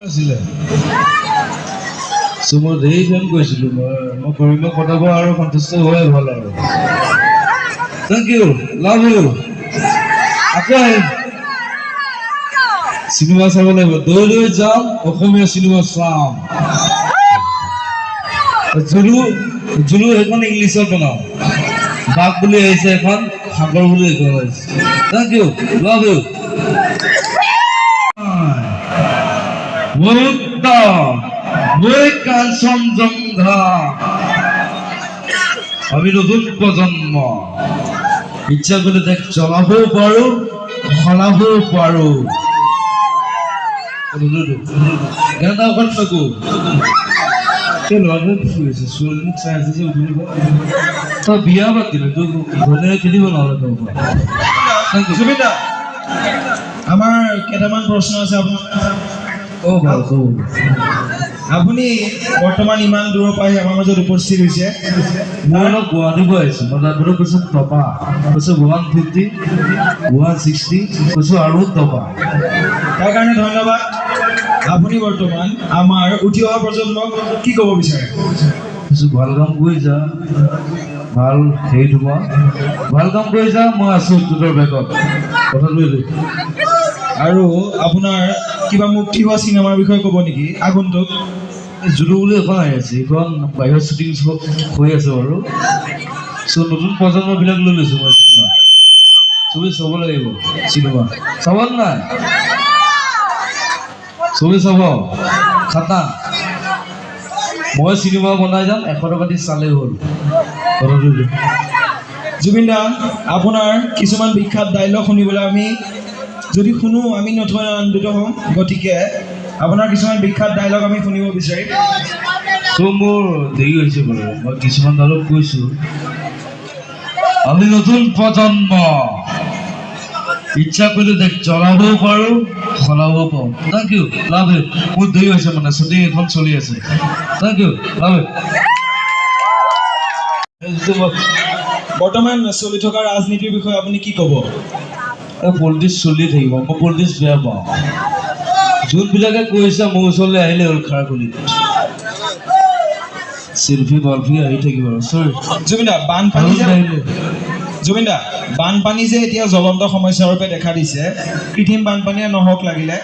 আছিলে মই ধেৰ ফোন কৰিছিলোঁ মই কৰিব পঠাব আৰু সন্তুষ্ট হোৱাই ভাল আৰু থেংক ইউ লাভ ইউ আকৌ আহিম চিনেমা চাব লাগিব দৈ দৈ যাম অসমীয়া চিনেমা চাম জুলু সেইখন ইংলিছত বনাওঁ বাঘ বুলি আহিছে এখন সাগৰ বুলি এখন আহিছে থেংক ইউ লাভ ইউ আমি নতুন প্রজন্ম ইচ্ছা করলে দেখ চলাবও পারো সলাবও পারো বিয়া পাতিলে খেলিব নহলে আমাৰ কেইটামান প্ৰশ্ন আছে আপোনাৰ আপুনি বৰ্তমান ইমান দূৰৰ পৰা আমাৰ মাজত উপস্থিত হৈছে মই অলপ গুৱাহাটীৰ পৰা আহিছোঁ মই তাৰপৰা কৈছোঁ টপা কৈছোঁ 150 160 কৈছোঁ আৰু টপা তাৰ কাৰণে ধন্যবাদ আপুনি বৰ্তমান আমাৰ উঠি অহা প্ৰজন্মক কি ক'ব বিচাৰে কৈছোঁ ভাল কাম কৰি যা ভাল হেৰি তোমাৰ ভাল কাম কৰি যা মই আছোঁ তোৰ বেগত কথাটো এইটো আৰু আপোনাৰ কিবা মুক্তি হোৱা চিনেমাৰ বিষয়ে ক'ব নেকি আগন্তুক জুলু বুলি এখন আহি আছে এইখন বাহিৰত শ্বুটিং হৈ আছে বাৰু চ' নতুন প্ৰজন্মবিলাক লৈ লৈছোঁ মই চিনেমা চবেই চাব লাগিব চিনেমা চাব নাই চবেই চাব খাটা মই চিনেমা বনাই যাম 100 টকা দি চালেই হ'ল কথাটো জুবিন দা আপোনাৰ কিছুমান বিখ্যাত ডাইলগ শুনিবলৈ আমি যদি শুনো আমি নথৈ আনন্দিত হ'ম গতিকে আপোনাৰ কিছুমান বিখ্যাত ডাইলগ আমি শুনিব বিচাৰিম চ' মোৰ দেৰি হৈছে বাৰু মই কিছুমান ডাইলগ কৈছোঁ আমি নতুন প্ৰজন্ম ইচ্ছা কৰিলে দেখ চলাবও পাৰোঁ সলাবও পাৰোঁ থেংক ইউ লাভ ইউ মোৰ দেৰি হৈছে মানে শ্বুটিং এখন চলি আছে থেংক ইউ লাভ ইউ বৰ্তমান চলি থকা ৰাজনীতিৰ বিষয়ে আপুনি কি ক'ব পলিটিক্স চলি থাকিব মই পলিটিক্স বেয়া পাওঁ যোনবিলাকে কৈছে মোৰ ওচৰলৈ আহিলে হ'ল খাৰকলিত চেল্ফি বলফি আহি থাকিব আৰু চৰি জুবিন দা বানপানী যে এতিয়া জ্বলন্ত সমস্যা ৰূপে দেখা দিছে কৃত্ৰিম বানপানীয়ে নহওক লাগিলে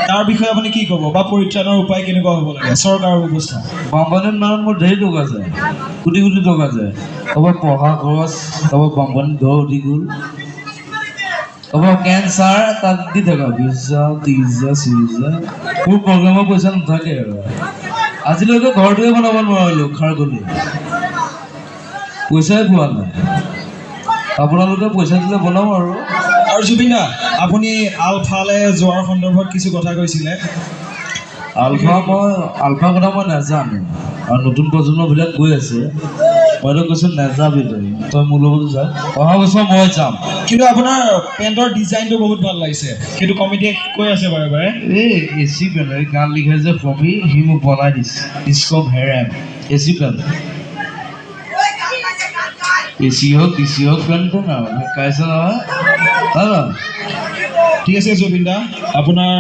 তাৰ বিষয়ে আপুনি কি ক'ব বা পৰিত্ৰাণৰ উপায় কেনেকুৱা হ'ব লাগে চৰকাৰৰ ব্যৱস্থা বানপানীৰ নামত মোৰ ধেৰ টকা যায় কোটি কোটি টকা যায় ক'ৰবাত পঢ়া খৰচ ক'ৰবাত বানপানীত ঘৰ উঠি গ'ল ক'ৰবাত কেঞ্চাৰ তাত দি থকা 20,000 30,000 40,000 মোৰ প্ৰগ্ৰেমৰ পইচা নাথাকে আৰু আজিলৈকে ঘৰটোৱে বনাব নোৱাৰিলোঁ খাৰকলি পইচাই পোৱা নাই আপোনালোকে পইচা দিলে বনাম আৰু জুবিন দা আপুনি আলফালে যোৱাৰ সন্দৰ্ভত কিছু কথা কৈছিলে আলফা কথা মই নাজানো আৰু নতুন প্ৰজন্মবিলাক গৈ আছে মইতো কৈছোঁ নাযাবি তই মোৰ লগত যা অহা বছৰ মই যাম কিন্তু আপোনাৰ পেণ্টৰ ডিজাইনটো বহুত ভাল লাগিছে সেইটো কমিটিয়ে কৈ আছে বাৰে বাৰে এই এচি পেণ্ট গান লিখে যে ফমি সি মোক বনাই দিছে ডিস্কপ হেৰেম এচি পেণ্ট এচি হওক ডিচি হওক পেণ্ট কাইছে নহয় ঠিক আছে জুবিন দা আপোনাৰ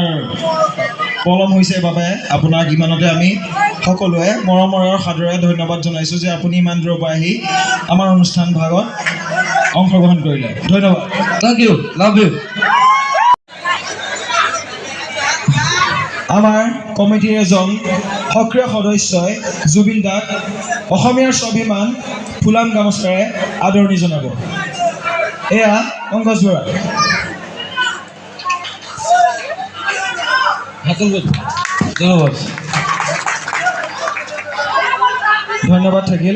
পলম হৈছে বাবে আপোনাক ইমানতে আমি সকলোৱে মৰমৰ আৰু সাদৰেৰে ধন্যবাদ জনাইছোঁ যে আপুনি ইমান দূৰৰ পৰা আহি আমাৰ অনুষ্ঠান ভাগত অংশগ্ৰহণ কৰিলে ধন্যবাদ থেংক ইউ লাভ ইউ আমাৰ কমিটিৰ এজন সক্ৰিয় সদস্যই জুবিন দাক অসমীয়াৰ স্বাভিমান ফুলাম গামোচাৰে আদৰণি জনাব এয়া পংকজ বৰা ধন্যবাদ ধন্যবাদ থাকিল